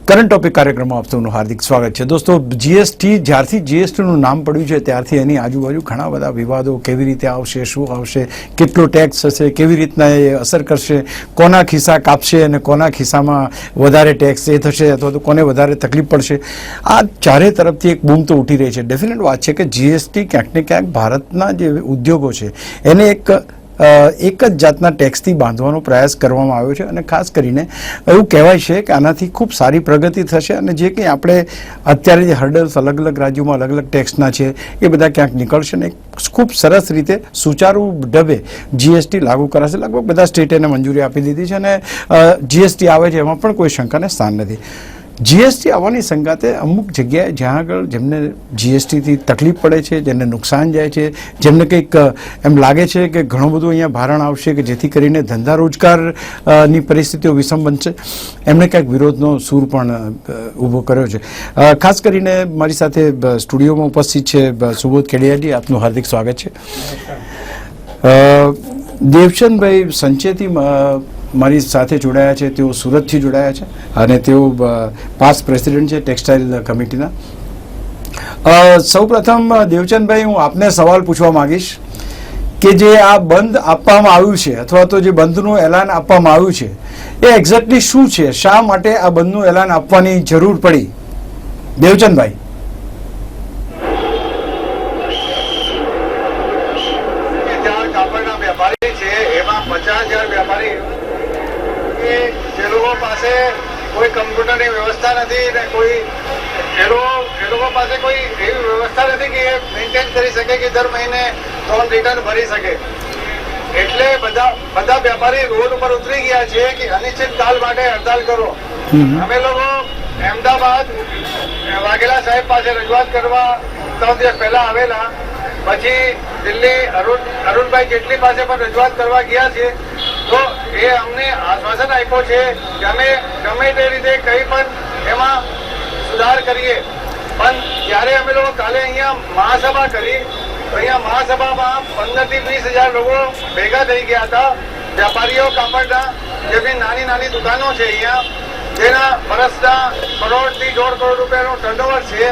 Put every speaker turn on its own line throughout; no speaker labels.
Current topic કાર્યક્રમમાં આપ સૌનું હાર્દિક સ્વાગત છે. દોસ્તો, જીએસટી જ્યારથી જીએસટીનું નામ પડ્યું છે ત્યારથી એની આજુબાજુ ઘણા બધા વિવાદો, કેવી રીતે આવશે, શું આવશે, કેટલો ટેક્સ હશે, કેવી રીતના એ અસર કરશે, કોના ખિસ્સા કાપશે અને કોના ખિસ્સામાં વધારે ટેક્સ એ થશે અથવા તો કોને વધારે તકલીફ પડશે, આ ચારે તરફથી એક બૂમ તો ઉઠી રહી છે. ડેફિનેટ વાત છે કે જીએસટી ક્યાંક ને ક્યાંક ભારતના જે ઉદ્યોગો છે એને એક જ જાતના ટેક્સથી બાંધવાનો પ્રયાસ કરવામાં આવ્યો છે અને ખાસ કરીને એવું કહેવાય છે કે આનાથી ખૂબ સારી પ્રગતિ થશે અને જે કંઈ આપણે અત્યારે જે હર્ડલ્સ અલગ અલગ રાજ્યોમાં અલગ અલગ ટેક્સના છે એ બધા ક્યાંક નીકળશે ને ખૂબ સરસ રીતે સુચારુ ઢબે જીએસટી લાગુ કરાશે. લગભગ બધા સ્ટેટે એને મંજૂરી આપી દીધી છે અને જીએસટી આવે છે એમાં પણ કોઈ શંકાને સ્થાન નથી. જીએસટી આવવાની સંગાતે અમુક જગ્યાએ જ્યાં આગળ જેમને જીએસટીથી તકલીફ પડે છે, જેમને નુકસાન જાય છે, જેમને કંઈક એમ લાગે છે કે ઘણું બધું અહીંયા ભારણ આવશે કે જેથી કરીને ધંધા રોજગારની પરિસ્થિતિઓ વિષમ બનશે, એમણે ક્યાંક વિરોધનો સૂર પણ ઊભો કર્યો છે. ખાસ કરીને મારી સાથે સ્ટુડિયોમાં ઉપસ્થિત છે સુબોધ કેડિયાજી, આપનું હાર્દિક સ્વાગત છે. દેવચંદભાઈ સંચેતી મારી સાથે જોડાયા છે, તેઓ સુરતથી જોડાયા છે અને તેઓ પાસ્ટ પ્રેસિડેન્ટ છે ટેક્સટાઇલ કમિટીના. સૌપ્રથમ દેવચંદભાઈ, હું આપને સવાલ પૂછવા માંગીશ કે જે આ બંધ આપવામાં આવ્યું છે અથવા તો જે બંધનું એલાન આપવામાં આવ્યું છે એ એક્ઝેક્ટલી શું છે? શા માટે આ બંધનું એલાન આપવાની જરૂર પડી? દેવચંદભાઈ.
કોઈ કમ્પ્યુટરની વ્યવસ્થા નથી ને કોઈ એ લોકો પાસે કોઈ એવી વ્યવસ્થા નથી કે એ મેન્ટેન કરી શકે કે દર મહિને લોન રિટર્ન ભરી શકે. એટલે બધા વેપારી રોડ ઉપર ઉતરી ગયા છે કે અનિશ્ચિત કાલ માટે હડતાલ કરો. અમે લોકો અમદાવાદ વાઘેલા સાહેબ પાસે રજૂઆત કરવા 3 દિવસ પહેલા આવેલા, પછી દિલ્હી અરુણભાઈ જેટલી પાસે પણ રજૂઆત કરવા ગયા છે. તો એ અમને આશ્વાસન આપ્યો છે કે અમે ગમે તે રીતે કંઈ પણ એમાં સુધાર કરીએ. પણ જ્યારે અમે લોકો કાલે અહીંયા મહાસભા કરી તો અહીંયા મહાસભામાં 15 થી 20,000 લોકો ભેગા થઈ ગયા હતા. વેપારીઓ કાપડના, જેમની નાની નાની દુકાનો છે અહીંયા, જેના વર્ષના 1 કરોડથી 1.5 કરોડ રૂપિયાનું ટર્નઓવર છે.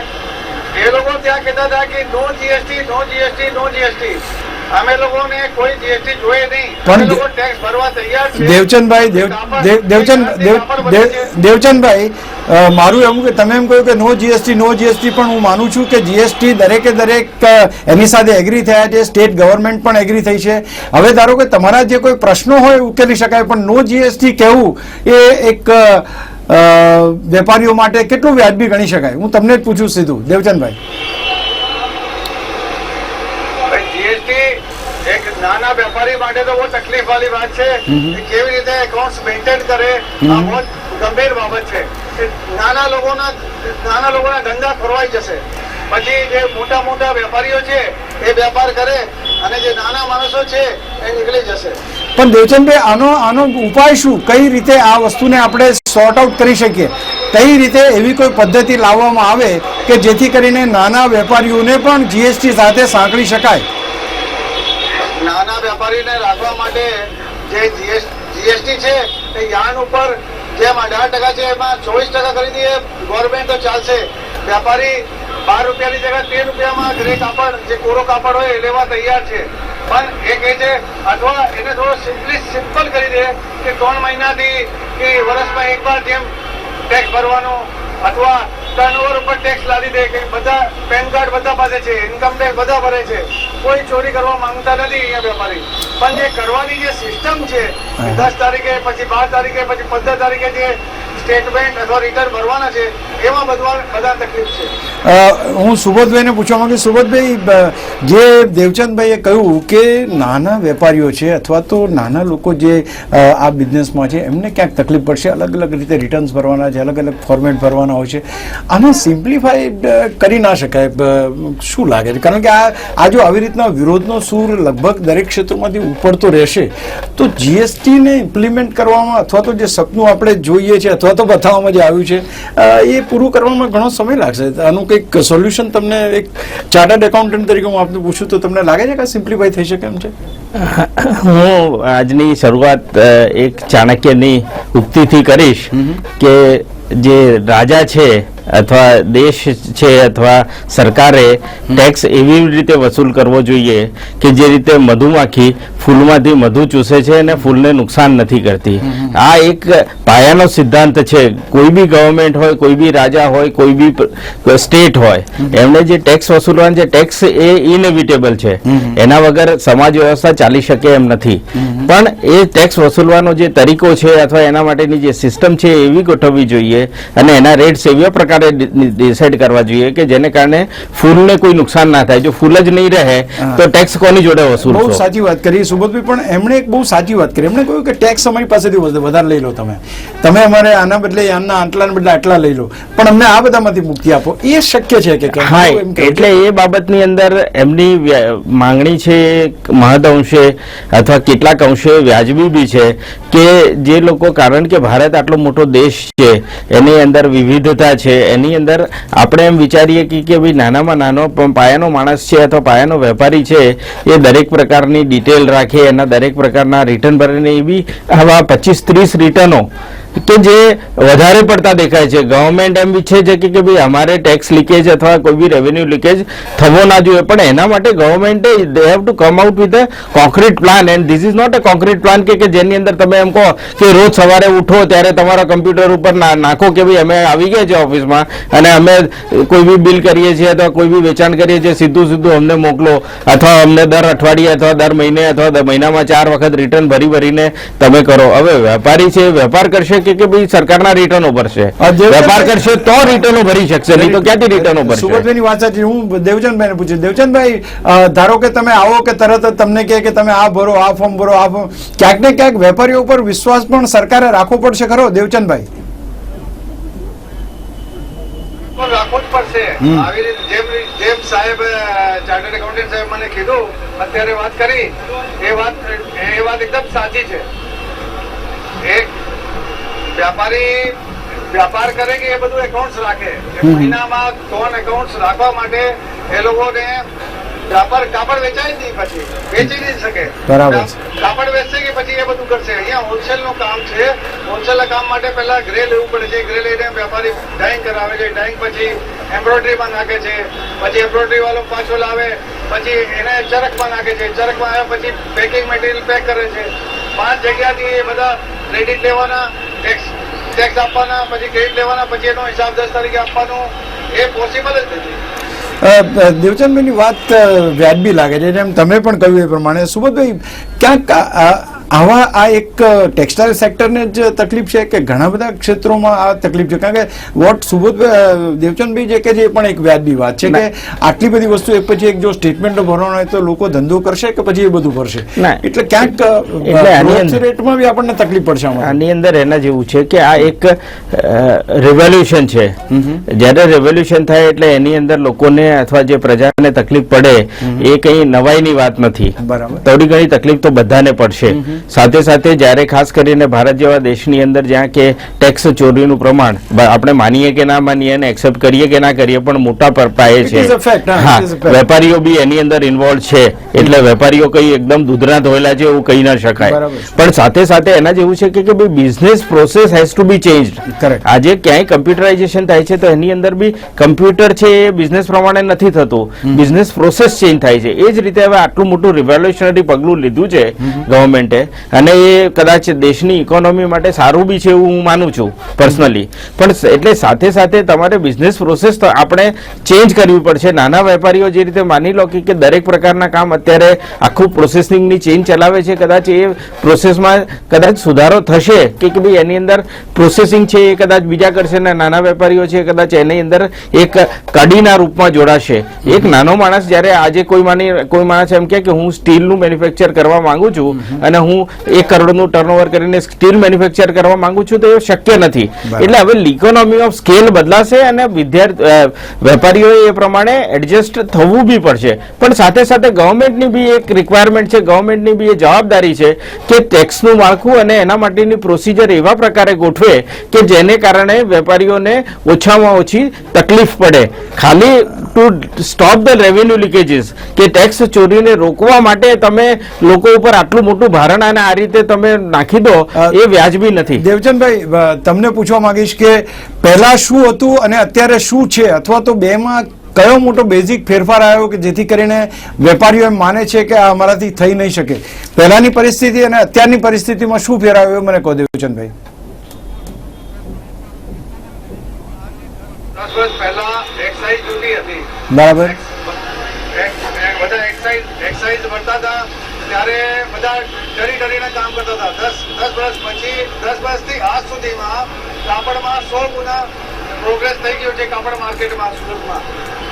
એ લોકો ત્યાં કહેતા હતા કે નો જીએસટી, નો જીએસટી, નો જીએસટી. અમે લોકોને કોઈ જીએસટી જોઈએ નહીં, અમે લોકો ટેક્સ ભરવા તૈયાર છે.
દેવચંદભાઈ, મારું એવું કે તમે એમ કહ્યું કે નો જીએસટી, નો જીએસટી, પણ હું માનું છું કે જીએસટી દરેકે દરેક એની સાથે એગ્રી થયા છે, સ્ટેટ ગવર્મેન્ટ પણ એગ્રી થઈ છે. હવે ધારો કે તમારા જે કોઈ પ્રશ્નો હોય ઉકેલી શકાય, પણ નો જીએસટી કહેવું એ એક વેપારીઓ માટે કેટલું વ્યાજબી ગણી શકાય? હું તમને જ પૂછું સીધું, દેવચંદભાઈ.
નાના વેપારી માટે તો બહુ તકલીફ વાળી વાત છે. કેવી રીતે એકાઉન્ટ મેન્ટેન કરે, આ બહુ ગંભીર બાબત છે. નાના લોકોના ધંધા ખોરવાઈ જશે. પછી જે મોટા મોટા વેપારીઓ છે એ વેપાર કરે અને જે નાના માણસો છે એ નીકળી જશે.
પણ દેવચંદભાઈ, આનો ઉપાય શું? કઈ રીતે આ વસ્તુને આપણે સોર્ટ આઉટ કરી શકીએ? કઈ રીતે એવી કોઈ પદ્ધતિ લાવવામાં આવે કે જેથી કરીને નાના વેપારીઓને પણ જીએસટી સાથે સાંકળી શકાય?
નાના વેપારીને રાખવા માટે જે જીએસટી છે એ યાર્ન ઉપર જેમ 18% છે એમાં 24% કરી દઈએ ગવર્મેન્ટ તો ચાલશે. વેપારી 12 રૂપિયાની જગ્યાએ 13 રૂપિયામાં ગ્રે કાપડ, જે કોરો કાપડ હોય એ લેવા તૈયાર છે. પણ એ કહે છે અથવા એને થોડો સિમ્પલ કરી દે કે 3 મહિનાથી કે વર્ષમાં એકવાર જેમ ટેક્સ ભરવાનો, અથવા ટર્નઓવર ઉપર ટેક્સ લાદી દે કે બધા પેન કાર્ડ બધા પાસે છે, ઇન્કમ ટેક્સ બધા ભરે છે, કોઈ ચોરી કરવા માંગતા નથી અહીંયા વેપારી. પણ જે કરવાની જે સિસ્ટમ છે 10 તારીખે, પછી 12 તારીખે, પછી 15 તારીખે જે સ્ટેટમેન્ટ અથવા રિટર્ન ભરવાના છે એમાં બધા તકલીફ છે.
હું સુબોધભાઈને પૂછવા માંગુ. સુબોધભાઈ, જે દેવચંદભાઈએ કહ્યું કે નાના વેપારીઓ છે અથવા તો નાના લોકો જે આ બિઝનેસમાં છે એમને ક્યાંક તકલીફ પડશે, અલગ અલગ રીતે રિટર્ન્સ ભરવાના છે, અલગ અલગ ફોર્મેટ ભરવાના હોય છે. આને સિમ્પ્લિફાઈડ કરી ના શકાય? શું લાગે છે? કારણ કે આ જો આવી રીતના વિરોધનો સૂર લગભગ દરેક ક્ષેત્રોમાંથી ઉપડતો રહેશે તો જીએસટીને ઇમ્પ્લિમેન્ટ કરવામાં અથવા તો જે સપનું આપણે જોઈએ છે અથવા તો બતાવવામાં જે આવ્યું છે એ પૂરું કરવામાં ઘણો સમય લાગશે. આનું કંઈક સોલ્યુશન તમને એક ચાર્ટર્ડ એકાઉન્ટન્ટ તરીકે હું આપને પૂછું તો તમને લાગે છે કે સિમ્પ્લિફાઈ થઈ શકે એમ છે?
હું આજની શરૂઆત એક ચાણક્યની ઉક્તિથી કરીશ કે જે રાજા છે અથવા દેશ છે અથવા સરકારે ટેક્સ એવી રીતે વસૂલ કરવો જોઈએ કે જે રીતે મધુમાખી ફૂલમાંથી મધુ ચૂસે છે અને ફૂલને નુકસાન નથી કરતી. આ એક પાયાનો સિદ્ધાંત છે. કોઈ બી ગવર્મેન્ટ હોય, કોઈ બી રાજા હોય, કોઈ બી સ્ટેટ હોય, એમને જે ટેક્સ વસૂલવાનો છે, ટેક્સ એ ઇનએવિટેબલ છે. એના વગર સમાજ વ્યવસ્થા ચાલી શકે એમ નથી. પણ એ ટેક્સ વસૂલવાનો જે તરીકો છે અથવા એના માટેની જે સિસ્ટમ છે એવી ગોઠવવી જોઈએ અને એના રેટ્સ એવા પ્રકારે ડિસાઇડ કરવા જોઈએ કે જેને કારણે ફૂલને કોઈ નુકસાન ના થાય. જો ફૂલ જ નહીં રહે તો ટેક્સ કોની જોડે વસૂલશો?
બહુ સાચી વાત કરી સુબોધભાઈ, પણ એમણે એક બહુ સાચી વાત કરી. એમણે કહ્યું કે ટેક્સ અમારી પાસેથી વધારે લઈ લો, તમે અમારે આના બદલે આના આટલાને બદલે આટલા લઈ લો, પણ અમને આ બધામાંથી મુક્તિ આપો. એ શક્ય છે કે કેમ?
હા, એટલે એ બાબતની અંદર એમની માંગણી છે મહદ અંશે અથવા કેટલાક અંશે વ્યાજબી બી છે કે જે લોકો, કારણ કે ભારત આટલો મોટો દેશ છે, એની અંદર વિવિધતા છે, એની અંદર આપણે એમ વિચારીએ કે ભાઈ નાનામાં નાનો પાયાનો માણસ છે અથવા પાયાનો વેપારી છે એ દરેક પ્રકારની ડિટેલ રાખે, એના દરેક પ્રકારના રિટર્ન ભરીને એવી આવા 25-30 રિટર્નો કે જે વધારે પડતા દેખાય છે. ગવર્મેન્ટ એમ ઈચ્છે છે કે ભાઈ અમારે ટેક્સ લીકેજ અથવા કોઈ બી રેવન્યુ લીકેજ થવો ના જોઈએ, પણ એના માટે ગવર્મેન્ટે they have to come out with a concrete plan. And this is not a concrete plan કે જેની અંદર તમે એમ કહો કે રોજ સવારે ઉઠો ત્યારે તમારા કમ્પ્યુટર ઉપર નાખો કે ભાઈ અમે આવી ગયા છે ઓફિસમાં અને અમે કોઈ બી બિલ કરીએ છીએ અથવા કોઈ બી વેચાણ કરીએ છીએ, સીધું અમને મોકલો અથવા અમને દર અઠવાડિયે અથવા દર મહિને અથવા મહિનામાં 4 વખત રિટર્ન ભરીને તમે કરો. હવે વેપારી છે, વેપાર કરશે કે ભાઈ સરકારના રિટર્નો ભરશે, વેપાર કરશે તો રિટર્નો ભરી શકશે, નહીં તો ક્યાંથી રિટર્નો ભરશે?
સુબોધભાઈની વાત સાચી. હું દેવચંદભાઈને પૂછ્યું, દેવચંદભાઈ ધારો કે તમે આવો કે તરત જ તમને કે તમે આ ભરો, આ ફોર્મ ભરો, આ ફોર્મ, ક્યાંક ને ક્યાંક વેપારીઓ ઉપર વિશ્વાસ પણ સરકારે રાખવો પડશે ખરો દેવચંદભાઈ?
રાખવું જ પડશે. આવી રીતે જેમ સાહેબ ચાર્ટર્ડ એકાઉન્ટન્ટ સાહેબ મને કીધું અત્યારે વાત કરી, એ વાત એકદમ સાચી છે. એક વ્યાપાર કરે કે એ બધું એકાઉન્ટ્સ રાખે. મહિનામાં 3 એકાઉન્ટ્સ રાખવા માટે એ લોકોને કાપડ વેચાય જ નહીં, પછી વેચી નહીં શકે.
બરાબર.
કાપડ વેચશે કે પછી એ બધું કરશે? અહીંયા હોલસેલ નું કામ છે. હોલસેલ ના કામ માટે પહેલા ગ્રે લેવું પડે છે. ગ્રે લઈને વેપારી ડાઈંગ કરાવે છે. ડાઈંગ પછી એમ્બ્રોઇડરીમાં નાખે છે. પછી એમ્બ્રોઇડરી વાળો પાછો લાવે, પછી એને ચરકમાં નાખે છે. ચરકમાં આવ્યા પછી પેકિંગ મટીરિયલ પેક કરે છે. 5 જગ્યાથી એ બધા ક્રેડિટ લેવાના, ટેક્સ આપવાના, પછી ક્રેડિટ લેવાના, પછી એનો હિસાબ 10 તારીખે આપવાનો. એ પોસિબલ જ નથી.
દેવચંદભાઈની વાત વ્યાજબી લાગે છે, જેમ તમે પણ કહ્યું એ પ્રમાણે. સુબોધભાઈ, ક્યાંક આવા આ એક ટેક્સટાઇલ સેક્ટરને જ તકલીફ છે કે ઘણા બધા ક્ષેત્રોમાં આ તકલીફ છે? કારણ કે વોટ સુબોધભાઈ દેવચંદભાઈ જે કે છે એ પણ એક વ્યાજબી વાત છે કે આટલી બધી વસ્તુ એક પછી એક જો સ્ટેટમેન્ટો ભરવાનો હોય તો લોકો ધંધો કરશે કે પછી એ બધું ભરશે, એટલે ક્યાંક રેટમાં બી આપણને તકલીફ પડશે.
આની અંદર એના જેવું છે કે આ એક રેવોલ્યુશન છે. જ્યારે રેવોલ્યુશન થાય એટલે એની અંદર લોકોને અથવા જે પ્રજાને તકલીફ પડે એ કઈ નવાઈની વાત નથી.
બરાબર.
થોડી ઘણી તકલીફ તો બધાને પડશે. સાથે સાથે જ્યારે ખાસ કરીને ભારત જેવા દેશની અંદર જ્યાં કે ટેક્સ ચોરીનું પ્રમાણ આપણે માનીએ કે ના માનીએ અને એક્સેપ્ટ કરીએ કે ના કરીએ પણ મોટા પાયે છે. હા, વેપારીઓ બી એની અંદર ઇન્વોલ્વ છે. એટલે વેપારીઓ કઈ એકદમ દૂધના ધોયેલા છે એવું કહી ના શકાય. પણ સાથે સાથે એના જેવું છે કે ભાઈ business process has to be changed. આજે ક્યાંય કમ્પ્યુટરાઇઝેશન થાય છે તો એની અંદર બી કમ્પ્યુટર છે એ બિઝનેસ પ્રમાણે નથી થતું, બિઝનેસ પ્રોસેસ ચેન્જ થાય છે. એ જ રીતે હવે આટલું મોટું રિવોલ્યુશનરી પગલું લીધું છે ગવર્મેન્ટે અને એ કદાચ દેશની ઇકોનોમી માટે સારું બી છે એવું હું માનું છું પર્સનલી. પણ એટલે સાથે સાથે તમારે બિઝનેસ પ્રોસેસ તો આપણે ચેન્જ કરવી પડશે. નાના વેપારીઓ જે રીતે માની લો કે દરેક પ્રકારના કામ અત્યારે આખું પ્રોસેસિંગની ચેઇન ચલાવે છે, કદાચ એ પ્રોસેસમાં કદાચ સુધારો થશે કે ભાઈ એની અંદર પ્રોસેસિંગ છે એ કદાચ બીજા કરશે ને નાના વેપારીઓ છે કદાચ એની અંદર એક કડીના રૂપમાં જોડાશે. એક નાનો માણસ જ્યારે આજે કોઈ માણસ એમ કે હું સ્ટીલનું મેન્યુફેક્ચર કરવા માંગુ છું અને હું 1 કરોડનું ટર્નઓવર કરીને સ્ટીલ મેન્યુફેક્ચર કરવા માંગુ છું તો એ શક્ય નથી. એટલે હવે ઇકોનોમી ઓફ સ્કેલ બદલાશે અને વેપારીઓએ એ પ્રમાણે એડજસ્ટ થવું બી પડશે. પણ સાથે સાથે ગવર્મેન્ટની બી એક રિક્વાયરમેન્ટ છે, ગવર્મેન્ટની બી એ જવાબદારી છે કે ટેક્સનું માળખું અને એના માટેની પ્રોસિજર એવા પ્રકારે ગોઠવે કે જેને કારણે વેપારીઓને ઓછામાં ઓછી તકલીફ પડે. ખાલી to stop the revenue leakages કે ટેક્સ ચોરીને રોકવા માટે તમે લોકો ઉપર આટલું મોટું ભારણ નાણાંને આ રીતે તમે નાખી દો એ વ્યાજબી નથી.
દેવચંદભાઈ, તમને પૂછવા માંગીશ કે પહેલા શું હતું અને અત્યારે શું છે, અથવા તો બેમાં કયો મોટો બેઝિક ફેરફાર આવ્યો કે જેથી કરીને વેપારીઓ એમ માને છે કે આ અમારાથી થઈ નહીં શકે? પહેલાની પરિસ્થિતિ અને અત્યારની પરિસ્થિતિમાં શું ફેર આવ્યો મને કહો દેવચંદભાઈ.
10 વર્ષ પહેલા એક્સાઇઝ ડ્યુટી હતી,
બરાબર.
બધા એક્સાઇઝ ભરતા હતા ત્યારે બધા ડરીને કામ કરતા હતા. 10 વર્ષ પછી 10 વર્ષથી આજ સુધીમાં કાપડમાં 100 ગુના પ્રોગ્રેસ થઈ ગયો છે કાપડ માર્કેટમાં સુરતમાં.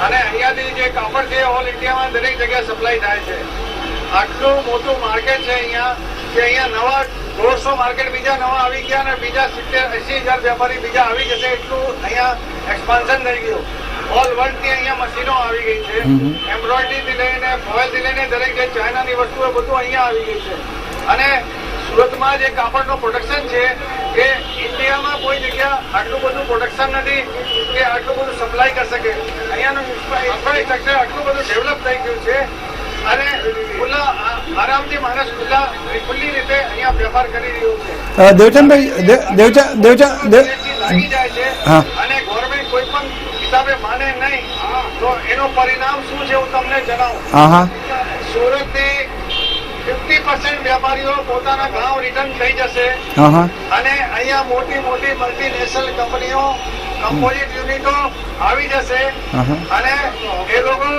અને અહીંયાથી જે કાપડ છે ઓલ ઇન્ડિયામાં દરેક જગ્યાએ સપ્લાય થાય છે. આટલું મોટું માર્કેટ છે અહીંયા કે અહીંયા નવા 150 માર્કેટ બીજા નવા આવી ગયા અને બીજા 70-80 હજાર વેપારી બીજા આવી જશે એટલું અહીંયા એક્સપાન્શન થઈ ગયું. ઓલ વર્લ્ડ થી અહીંયા મશીનો આવી ગઈ છે. એમ્બ્રોઇડરી થી લઈને ફોઇલ થી લઈને દરેક જે ચાઇનાની વસ્તુઓ બધું અહીંયા આવી ગઈ છે. અને સુરતમાં જે કાપડનું પ્રોડક્શન છે એ ઇન્ડિયામાં કોઈ જગ્યા આટલું બધું પ્રોડક્શન નથી કે આટલું બધું સપ્લાય કરી શકે. અહીંયાનું ઇન્ફ્રાસ્ટ્રક્ચર આટલું બધું ડેવલપ થઈ ગયું છે અને ખુલ્લા આરામથી માણસ ખુલ્લી રીતે અહીંયા વેપાર કરી રહ્યો છે.
દેવચંદભાઈ,
લાગી જાય છે
હા.
અને ગવર્મેન્ટ કોઈ પણ હિસાબે માને નહીં તો એનું પરિણામ શું છે હું તમને જણાવું.
હા હા
સુરતથી 50% વેપારીઓ પોતાના ગામ રિટર્ન થઈ જશે
હા હા
અને અહીંયા મોટી મોટી મલ્ટીનેશનલ કંપનીઓ કમ્પોઝિટ યુનિટો આવી જશે
હા.
અને એ લોકો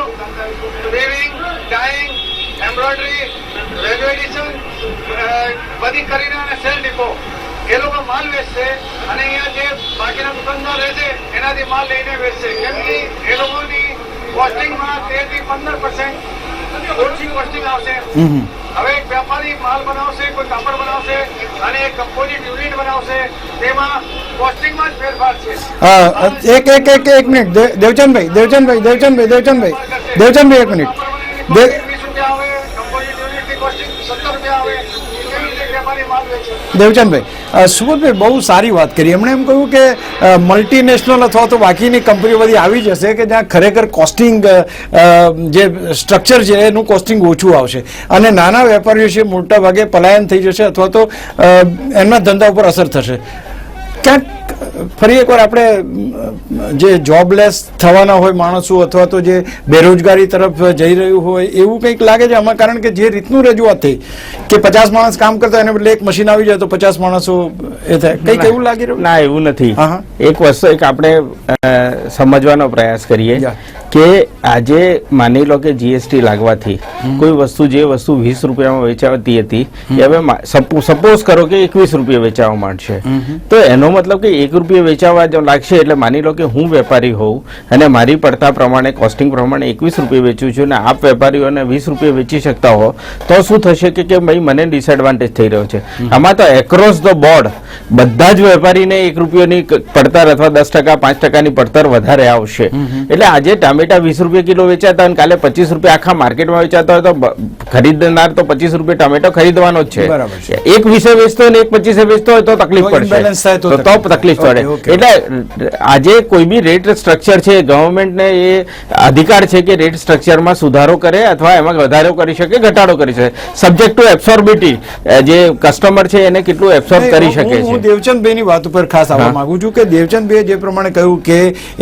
weaving, dying, embroidery, railway addition બધી કરીને અને સેલ ડિપો એ લોકો માલ વેચશે અને અહીંયા જે બાકીના દુકાનદાર રહેશે એનાથી માલ લઈને વેચશે. કેમ કે એ લોકોની કોસ્ટિંગમાં 13 થી 15% ઓછી કોસ્ટિંગ આવશે. હવે એક વેપારી માલ બનાવશે, કોઈ કાપડ બનાવશે અને એક કમ્પોઝિટ યુનિટ બનાવશે, તેમાં કોસ્ટિંગમાં જ ફેરફાર છે.
એક મિનિટ દેવચંદભાઈ, એક મિનિટ.
20 રૂપિયા આવે, કમ્પોઝિટ યુનિટની કોસ્ટિંગ 70 રૂપિયા આવે. કેવી રીતે વેપારી માલ વેચે?
દેવચંદભાઈ, સુબોધભાઈ બહુ સારી વાત કરી. એમણે એમ કહ્યું કે મલ્ટીનેશનલ અથવા તો બાકીની કંપનીઓ બધી આવી જશે કે જ્યાં ખરેખર કોસ્ટિંગ જે સ્ટ્રક્ચર છે એનું કોસ્ટિંગ ઓછું આવશે અને નાના વેપારીઓ છે મોટા ભાગે પલાયન થઈ જશે અથવા તો એમના ધંધા ઉપર અસર થશે. ક્યાંક ફરી એકવાર આપણે જે જોબલેસ થવાના હોય માણસો અથવા તો જે બેરોજગારી તરફ જઈ રહ્યું હોય એવું કંઈક લાગે છે આમાં? કારણ કે જે રીતનું રજૂઆત થઈ કે 50 માણસ કામ કરતા એને બદલે એક મશીન આવી જાય તો 50 માણસો એ થાય, કંઈક એવું લાગી રહ્યું?
ના, એવું નથી.
હા.
એક વસ્તુ આપણે સમજવાનો પ્રયાસ કરીએ કે આજે માની લો કે જીએસટી લાગવાથી કોઈ વસ્તુ જે વસ્તુ 20 રૂપિયામાં વેચાતી હતી એ હવે સપોઝ કરો કે 21 રૂપિયા વેચાવા માંડશે, તો એનો મતલબ કે 1 રૂપિયા વેચાવા જો લાગશે એટલે માની લો કે હું વેપારી હોઉં અને મારી પડતા પ્રમાણે કોસ્ટિંગ પ્રમાણે 21 રૂપિયા વેચું છું અને આપ વેપારીઓને 20 રૂપિયા વેચી શકતા હો તો શું થશે કે ભાઈ મને ડિસએડવાન્ટેજ થઈ રહ્યો છે. આમાં તો એક્રોસ ધ બોર્ડ બધા જ વેપારીને 1 રૂપિયાની પડતર અથવા 10%, 5%ની પડતર વધારે આવશે. એટલે આજે ટામેટા 20 રૂપિયા કિલો વેચાતા અને કાલે 25 રૂપિયા આખા માર્કેટમાં વેચાતા હોય તો ખરીદનાર તો 25 રૂપિયા ટામેટો ખરીદવાનો જ છે. એક 20 વેચતો હોય ને એક 25 વેચતો હોય તો તકલીફ પડશે, તો તકલીફ પડે. એટલે આજે કોઈ બી રેટ સ્ટ્રક્ચર છે, ગવર્મેન્ટને એ અધિકાર છે કે રેટ સ્ટ્રક્ચરમાં સુધારો કરે અથવા એમાં વધારો કરી શકે, ઘટાડો કરી શકે, સબ્જેક્ટ ટુ એબ્સોર્બિટી. જે કસ્ટમર છે એને કેટલું એબ્સોર્બ કરી શકે છે.
હું દેવચંદભાઈની વાત ઉપર ખાસ આવવા માંગુ છું કે દેવચંદભાઈએ જે પ્રમાણે કહ્યું કે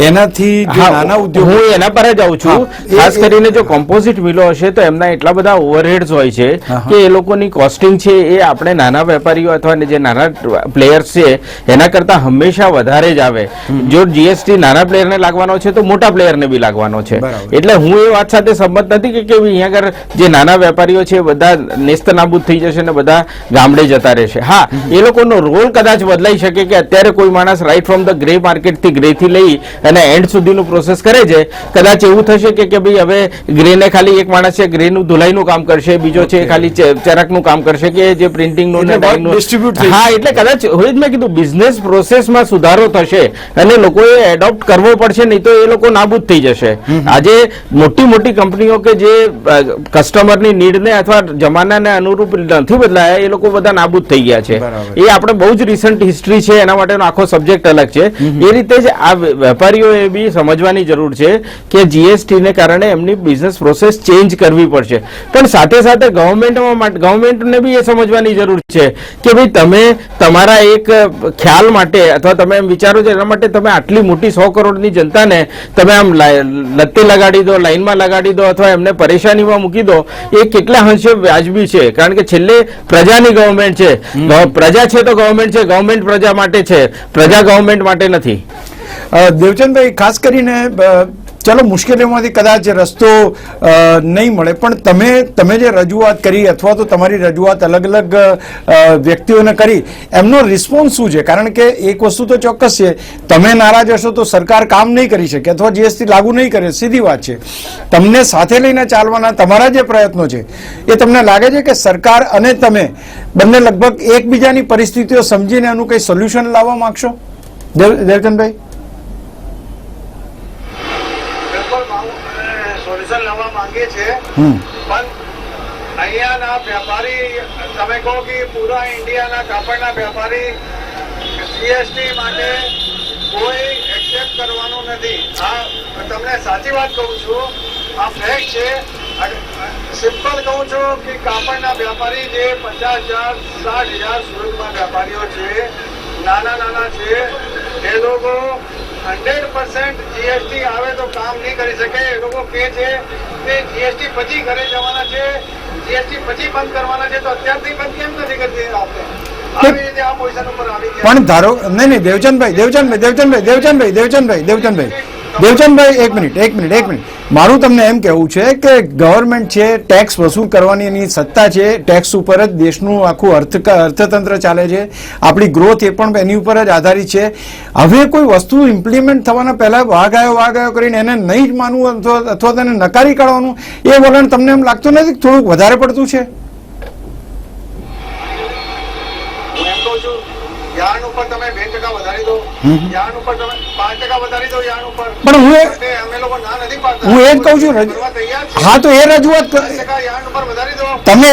એનાથી નાના ઉદ્યોગ,
હું એના પર જ આવું છું. ખાસ કરીને જો કોમ્પોઝિટ મિલો હશે તો એમના એટલા બધા ઓવરહેડ્સ હોય છે કે એ લોકોની કોસ્ટિંગ છે એ આપણે નાના વેપારીઓ અથવા જે નાના પ્લેયર્સ છે એના કરતા હંમેશા વધારે જ આવે. જો જીએસટી નાના પ્લેયરને લાગવાનો છે તો મોટા પ્લેયરને બી લાગવાનો છે. એટલે હું એ વાત સાથે સંમત નથી કે અહીંયા આગળ જે નાના વેપારીઓ છે બધા નેસ્ત નાબૂદ થઈ જશે ને બધા ગામડે જતા રહેશે. હા, એ લોકોનો રોલ કદાચ બદલાઈ શકે કે અત્યારે કોઈ માણસ right from the grey market થી ગ્રે થી લઈ અને એન્ડ સુધીનું પ્રોસેસ કરે છે. કદાચ એવું થશે કે ભાઈ હવે ગ્રે ને ખાલી એક માણસ છે ગ્રેનું ધુલાઈનું કામ કરશે, બીજો છે ખાલી ચરકનું કામ કરશે કે જે પ્રિન્ટિંગનું ને ડાઇંગનું. હા, એટલે કદાચ હોય જ મેં કીધું બિઝનેસ પ્રોસેસમાં સુધારો થશે અને લોકોએ એડોપ્ટ કરવો પડશે, નહીં તો એ લોકો નાબૂદ થઈ જશે. આજે મોટી મોટી કંપનીઓ કે જે કસ્ટમરની નીડને અથવા જમાનાને અનુરૂપ નથી બદલાયા, એ લોકો બધા નાબૂદ થઈ ગયા છે. એ આપણે બહુ જ રિસન્ટ હિસ્ટ્રી છે, એના માટેનો આખો સબ્જેક્ટ અલગ છે. એ રીતે જ આ વેપારીઓએ બી સમજવાની જરૂર છે કે જીએસટી ને કારણે એમની બિઝનેસ પ્રોસેસ ચેન્જ કરવી પડશે. પણ સાથે સાથે ગવર્મેન્ટને બી એ સમજવાની જરૂર છે કે ભાઈ તમે તમારા એક ખ્યાલ માટે અથવા તમે એમ વિચારો છો એના માટે તમે આટલી મોટી 100 કરોડની જનતાને તમે આમ લત્તે લગાડી દો, લાઈનમાં લગાડી દો અથવા એમને પરેશાનીમાં મૂકી દો, એ કેટલા અંશે વ્યાજબી છે? કારણ કે છેલ્લે પ્રજાની ગવર્મેન્ટ છે, પ્રજા છે તો ગવર્મેન્ટ છે, ગવર્મેન્ટ પ્રજા માટે છે, પ્રજા ગવર્મેન્ટ માટે નથી.
દેવચંદભાઈ, ખાસ કરીને ચલો મુશ્કેલીઓમાંથી કદાચ રસ્તો નહીં મળે, પણ તમે જે રજૂઆત કરી અથવા તો તમારી રજૂઆત અલગ અલગ વ્યક્તિઓને કરી, એમનો રિસ્પોન્સ શું છે? કારણ કે એક વસ્તુ તો ચોક્કસ છે, તમે નારાજ હશો તો સરકાર કામ નહીં કરી શકે અથવા જીએસટી લાગુ નહીં કરે, સીધી વાત છે. તમને સાથે લઈને ચાલવાના તમારા જે પ્રયત્નો છે એ તમને લાગે છે કે સરકાર અને તમે બંને લગભગ એકબીજાની પરિસ્થિતિઓ સમજીને એનું કંઈ સોલ્યુશન લાવવા માંગશો? દેવચંદભાઈ,
સોલ્યુશન લાવવા માંગીએ છીએ, પણ અહીંયાના વેપારી, તમે કહો કે પૂરા ઇન્ડિયાના કાપડના વેપારી જીએસટી માટે કોઈ એક્સેપ્ટ કરવાનું નથી. આ તમને સાચી વાત કહું છું, આ ફેક્ટ છે. સિમ્પલ કહું છું કે કાપડના વેપારી જે 50,000 60,000 સુરતમાં વેપારીઓ છે, નાના છે, એ લોકો 100% જીએસટી આવે તો કામ નહીં કરી શકે. એ લોકો કહે છે કે જીએસટી પછી ઘરે જવાના છે, જીએસટી પછી બંધ કરવાના છે, તો અત્યારથી બંધ કેમ નથી કરતી આપણે? આવી રીતે આ પોઝિશન ઉપર આવી ગયા.
પણ ધારો નહીં, દેવચંદભાઈ, એક મિનિટ, મારું તમને એમ કહેવું છે કે ગવર્મેન્ટ છે, ટેક્સ વસૂલ કરવાની એની સત્તા છે, ટેક્સ ઉપર જ દેશનું આખું અર્થતંત્ર ચાલે છે, આપણી ગ્રોથ એ પણ એની ઉપર જ આધારિત છે. હવે કોઈ વસ્તુ ઇમ્પ્લિમેન્ટ થવાના પહેલા વાઘ આવ્યો કરીને એને નહીં જ માનવું અથવા તેને નકારી કાઢવાનું, એ વલણ તમને એમ લાગતું નથી થોડુંક વધારે પડતું છે?
યાર્ન ઉપર તમે 2% વધારી દો, યાર્ન ઉપર તમે 5% વધારી દો, યાર્ન ઉપર.
પણ
અમે લોકો ના નથી પાડતા,
હું એ જ કહું છું. હા, તો એ રજૂઆત
યાર્ન ઉપર વધારી દો.
તમે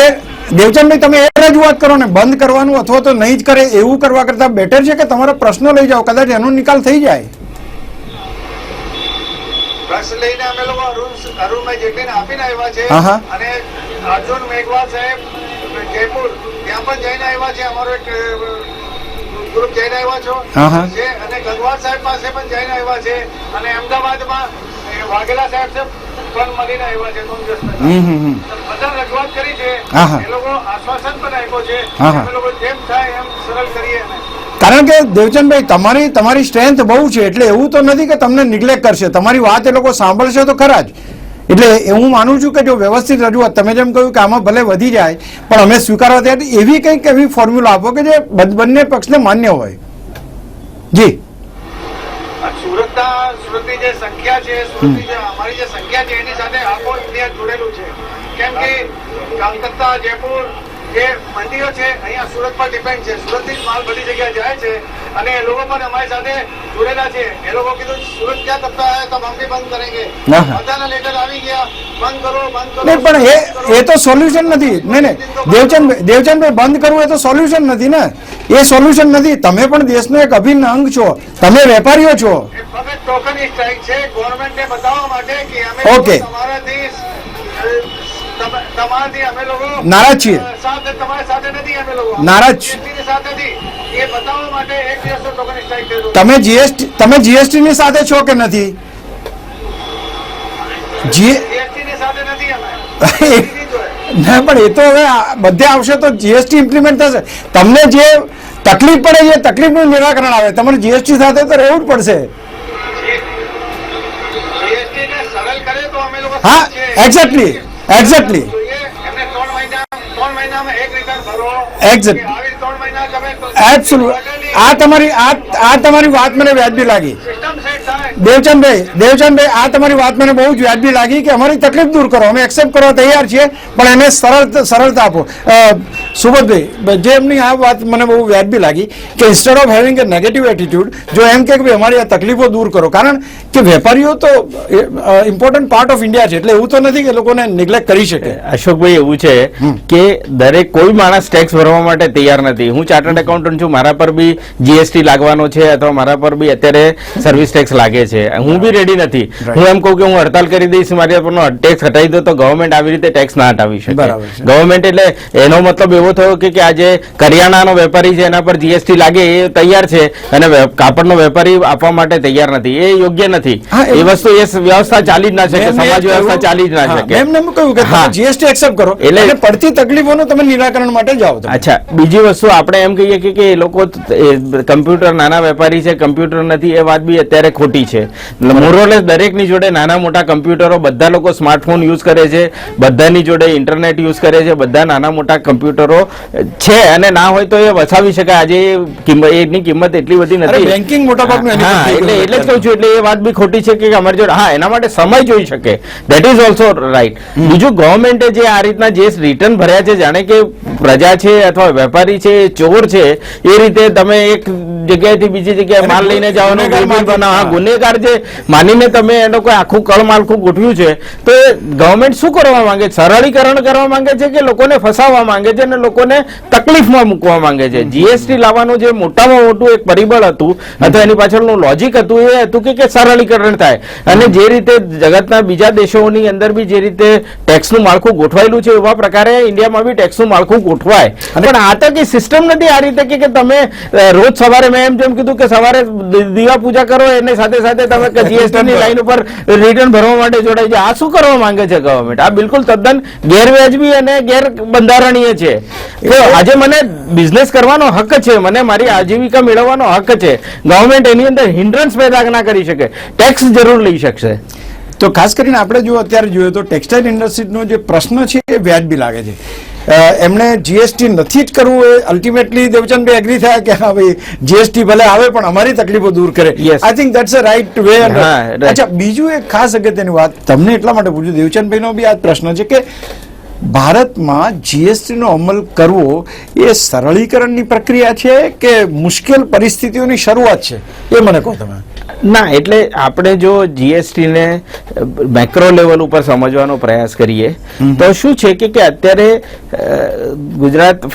દેવચંદભાઈ, તમે એ રજૂઆત કરો ને, બંધ કરવાનું અથવા તો નહીં જ કરે એવું કરવા કરતા બેટર છે કે તમારા પ્રશ્નો લઈ જાઓ, કદાચ એનો નિકાલ થઈ જાય.
પ્રશ્ન લઈને અમે લોકો અરુણભાઈ જેટલીને આપીને આવ્યા છે, અને અર્જુન મેઘવાલ સાહેબ જયપુર ત્યાં પણ જઈને આવ્યા છે, અમારો એક ગ્રુપ જઈને આવ્યા છે, અને ગંગવાલ સાહેબ પાસે પણ જઈને આવ્યા છે, અને અમદાવાદમાં વાઘેલા સાહેબ છે પણ મળીને આવ્યા છે. બધા રજૂઆત કરી છે, એ લોકો આશ્વાસન પણ આપ્યો છે, અમે લોકો જેમ થાય એમ સરળ કરીએ.
કારણ કે દેવચંદભાઈ, તમારી સ્ટ્રેન્થ બહુ છે, એટલે એવું તો નથી કે તમને નિગ્લેક્ટ કરશે, તમારી વાત એ લોકો સાંભળશે તો ખરા જ. એટલે હું માનું છું કે જો વ્યવસ્થિત રજૂઆત, તમે જેમ કહ્યું કે આમાં ભલે વધી જાય પણ અમે સ્વીકારવા તૈયાર, એવી કંઈક એવી ફોર્મ્યુલા આપો કે જે બંને પક્ષને માન્ય હોય. જી,
સુરતની જે સંખ્યા છે, સુરતની જે અમારી જે સંખ્યા છે, એની સાથે આખો ઇન્ડિયા જોડેલું છે. કેમ કે કલકત્તા, જયપુર જે મંડીઓ છે અહીંયા સુરત પર ડિપેન્ડ છે, સુરતથી જ માલ બધી જગ્યાએ જાય છે, અને એ લોકો પણ અમારી સાથે જોડેલા છે. એ લોકો કીધું સુરત ક્યાં તબકા હે તબ હમ ભી બંધ કરેંગે, બધાના લેટર આવી ગયા, બંધ કરો.
નહીં, પણ એ તો સોલ્યુશન નથી. નહીં, દેવચંદભાઈ, બંધ કરવું એ તો સોલ્યુશન નથી ને, એ સોલ્યુશન નથી. તમે પણ દેશનો એક અભિન્ન અંગ છો, તમે વેપારીઓ છો.
ટોકન સ્ટ્રાઇક છે ગવર્મેન્ટને બતાવવા માટે કે અમે તમારાથી અમે લોકો
નારાજ છીએ,
તમારી સાથે નથી, અમે લોકો
નારાજ
સાથે નથી, એ બતાવવા માટે એક દિવસનો ટોકન સ્ટ્રાઇક કર્યો.
તમે જીએસટી ની સાથે છો કે નથી?
જીએસટી ની સાથે નથી અમે.
ના, પણ એ તો હવે બધે આવશે તો જીએસટી ઇમ્પ્લિમેન્ટ થશે. તમને જે તકલીફ પડે છે તકલીફનું નિરાકરણ આવે, તમારે જીએસટી સાથે તો રહેવું જ પડશે. હા, એક્ઝેક્ટલી. આ તમારી વાત મને વ્યાજબી લાગી. દેવચંદભાઈ આ તમારી વાત મને બહુ જ વ્યાજબી લાગી કે અમારી તકલીફ દૂર કરો, અમે એક્સેપ્ટ કરવા તૈયાર છીએ, પણ એને સરળતા આપો. સુબોધભાઈ, જે એમની આ વાત મને બહુ વ્યાજબી લાગી કે instead of having A negative attitude, જો એમ કે ભાઈ અમારી આ તકલીફો દૂર કરો, કારણ કે વેપારીઓ તો ઇમ્પોર્ટન્ટ પાર્ટ ઓફ ઇન્ડિયા છે, એટલે એવું તો નથી કે લોકોને નેગ્લેક્ટ કરી શકે.
અશોકભાઈ, એવું છે કે દરેક કોઈ માણસ ટેક્સ ભરવા માટે તૈયાર નથી. હું ચાર્ટર્ડ એકાઉન્ટન્ટ છું, મારા પર બી જીએસટી લાગવાનો છે અથવા મારા પર બી અત્યારે સર્વિસ ટેક્સ લાગે છે, હું બી રેડી નથી. હું એમ કહું કે હું હડતાલ કરી દઈશ, મારી પરનો ટેક્સ હટાવી દો, તો ગવર્મેન્ટ આવી રીતે ટેક્સ ના હટાવી શકે. ગવર્મેન્ટ એટલે એનો મતલબ એવો થયો કે આજે કરિયાણાનો વેપારી છે એના પર જીએસટી લાગે એ તૈયાર છે અને કાપડનો વેપારી આપવા માટે તૈયાર નથી, એ યોગ્ય નથી. એ વસ્તુ એ વ્યવસ્થા ચાલી જ ના શકે, સમાજ વ્યવસ્થા ચાલી જ ના શકે.
એમને કહ્યું કે જીએસટી એક્સેપ્ટ કરો એટલે પડતી તકલીફોનું તમે નિરાકરણ માટે જાઓ.
અચ્છા, બીજી વસ્તુ આપણે એમ કહીએ કે એ લોકો કમ્પ્યુટર નાના વેપારી છે, કમ્પ્યુટર નથી, એ વાત બી અત્યારે ખોટી છે. મોરલેસ દરેકની જોડે નાના મોટા કમ્પ્યુટરો, બધા લોકો સ્માર્ટફોન યુઝ કરે છે, બધાની જોડે ઇન્ટરનેટ યુઝ કરે છે, બધા નાના મોટા કમ્પ્યુટરો છે અને ના હોય તો એ વસાવી શકાય. આજે એની કિંમત એટલી બધી નથી.
બેન્કિંગ મોટા ભાગનું
એટલે જ કહું છું, એટલે એ વાત બી ખોટી છે કે અમારી જોડે એના માટે સમય જોઈ શકે, દેટ ઇઝ ઓલ્સો રાઈટ. બીજું, ગવર્મેન્ટે જે આ રીતના જે રિટર્ન ભર્યા છે, જાણે કે પ્રજા છે અથવા વેપારી છે એ ચોર છે, એ રીતે તમે એક જગ્યાએથી બીજી જગ્યાએ માલ લઈને જવાનો ગુનેગાર છે માનીને તમે એનો કોઈ આખું કળમાળખું ગોઠવ્યું છે, તો એ ગવર્મેન્ટ શું કરવા માંગે છે? સરળીકરણ કરવા માંગે છે કે લોકોને ફસાવવા માંગે છે અને લોકોને તકલીફમાં મૂકવા માંગે છે? જીએસટી લાવવાનું જે મોટામાં મોટું એક પરિબળ હતું અથવા એની પાછળનું લોજિક હતું એ હતું કે સરળીકરણ થાય, અને જે રીતે જગતના બીજા દેશોની અંદર બી જે રીતે ટેક્સનું માળખું ગોઠવાયેલું છે એવા પ્રકારે ઇન્ડિયામાં બી ટેક્સનું માળખું ગોઠવાય. પણ આ તો કઈ સિસ્ટમ નથી આ રીતે કે તમે રોજ સવારે મેં જેમ કીધું કે સવારે દીવા પૂજા કરો એની સાથે સાથે તમે જીએસટી ની લાઈન ઉપર રિટર્ન ભરવા માટે જોડાઈ જાય. આ શું કરવા માંગે છે ગવર્મેન્ટ? આ બિલકુલ તદ્દન ગેરવ્યાજબી અને ગેરબંધારણીય છે. આજે મને બિઝનેસ કરવાનો હક છે, મને મારી આજીવિકા મેળવવાનો હક છે, ગવર્મેન્ટ એની અંદર હિન્ડ્રન્સ પેદા ના કરી શકે, ટેક્સ જરૂર લઈ શકશે.
તો ખાસ કરીને આપણે જો અત્યારે જોઈએ તો ટેક્સટાઇલ ઇન્ડસ્ટ્રીનો જે પ્રશ્ન છે એ વ્યાજબી લાગે છે. એમણે જીએસટી નથી જ કરવું, એ અલ્ટિમેટલી દેવચંદભાઈ એગ્રી થયા કે હા ભાઈ જીએસટી ભલે આવે પણ અમારી તકલીફો દૂર કરે. I think that's a right way. અચ્છા, બીજું એક ખાસ અગત્યની વાત તમને એટલા માટે પૂછ્યું, દેવચંદભાઈનો બી આ પ્રશ્ન છે કે ભારતમાં જીએસટીનો અમલ કરવો એ સરળીકરણની પ્રક્રિયા છે કે મુશ્કેલ પરિસ્થિતિઓની શરૂઆત છે? એ મને કહો તમે.
ના, એટલે આપણે જો જીએસટી ને મેક્રો લેવલ ઉપર સમજવાનો પ્રયાસ કરીએ તો શું છે કે અત્યારે ગુજરાત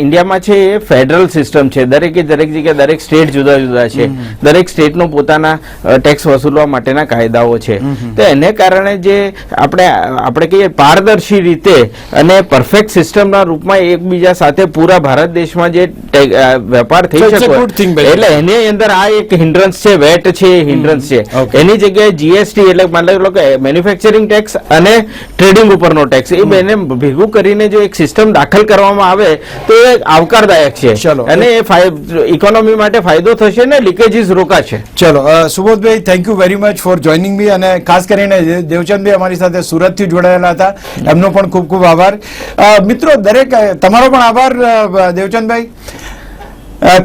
ઇન્ડિયામાં છે એ ફેડરલ સિસ્ટમ છે, દરેકે દરેક જગ્યાએ દરેક સ્ટેટ જુદા જુદા છે, દરેક સ્ટેટનો પોતાના ટેક્સ વસૂલવા માટેના કાયદાઓ છે. તો એને કારણે જે આપણે કહીએ પારદર્શી રીતે અને પરફેક્ટ સિસ્ટમના રૂપમાં એકબીજા સાથે પૂરા ભારત દેશમાં જે વેપાર થઈ શકે, એટલે એની અંદર આ એક હિન્ડ્રન્સ છે, વેટ છે, હિન્ડ્રન્સ છે. એની જગ્યાએ જીએસટી એટલે માની લો કે મેન્યુફેક્ચરિંગ ટેક્સ અને ટ્રેડિંગ ઉપરનો ટેક્સ, એ બેને ભેગું કરીને જો એક સિસ્ટમ દાખલ કરવામાં આવે તો એ આવકારદાયક છે અને એ ઇકોનોમી માટે ફાયદો થશે ને લીકેજીસ રોકાશે.
ચલો Subodhbhai, thank you very much for joining me, અને ખાસ કરીને દેવચંદભાઈ અમારી સાથે સુરતથી જોડાયેલા હતા, એમનો પણ ખૂબ ખૂબ આભાર. મિત્રો, દરેક તમારો પણ આભાર દેવચંદભાઈ.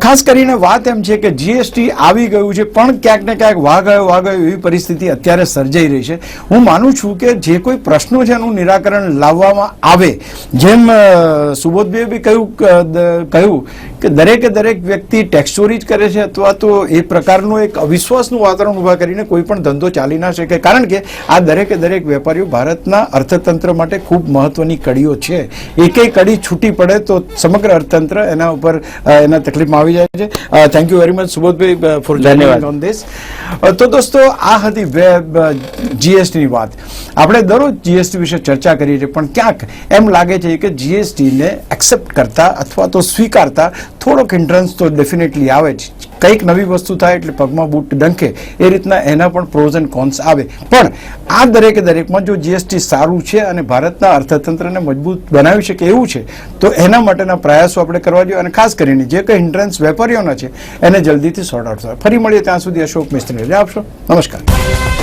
ખાસ કરીને વાત એમ છે કે જીએસટી આવી ગયું છે પણ ક્યાંક ને ક્યાંક વાહ ગયો એવી પરિસ્થિતિ અત્યારે સર્જાઈ રહી છે. હું માનું છું કે જે કોઈ પ્રશ્નો છે એનું નિરાકરણ લાવવામાં આવે, જેમ સુબોધભાઈએ બી કહ્યું કે દરેક વ્યક્તિ ટેક્સ ચોરી જ કરે છે અથવા તો એ પ્રકારનું એક અવિશ્વાસનું વાતાવરણ ઊભા કરીને કોઈ પણ ધંધો ચાલી ના શકે, કારણ કે આ દરેક વેપારીઓ ભારતના અર્થતંત્ર માટે ખૂબ મહત્વની કડીઓ છે. એકેય કડી છૂટી પડે તો સમગ્ર અર્થતંત્ર એના ઉપર એના તકલીફ આવી જાય છે. Thank you very much Subodhbhai for joining on this. તો દોસ્તો, આ હતી જીએસટીની વાત. આપણે દરરોજ જીએસટી વિશે ચર્ચા કરીએ છીએ, પણ ક્યાંક એમ લાગે છે કે જીએસટીને એક્સેપ્ટ કરતા અથવા તો સ્વીકારતા થોડોક હિન્ડ્રન્સ તો ડેફિનેટલી આવે જ. કંઈક નવી વસ્તુ થાય એટલે પગમાં બૂટ ડંખે, એ રીતના એના પણ પ્રોઝ એન્ડ કોન્સ આવે. પણ આ દરેકમાં જો જીએસટી સારું છે અને ભારતના અર્થતંત્રને મજબૂત બનાવી શકે એવું છે તો એના માટેના પ્રયાસો આપણે કરવા જોઈએ, અને ખાસ કરીને જે કંઈ હિન્ડ્રન્સ વેપારીઓના છે એને જલ્દીથી સોર્ટ આઉટ થાય. ફરી મળીએ, ત્યાં સુધી અશોક મિસ્ત્રી રજા આપશો. નમસ્કાર.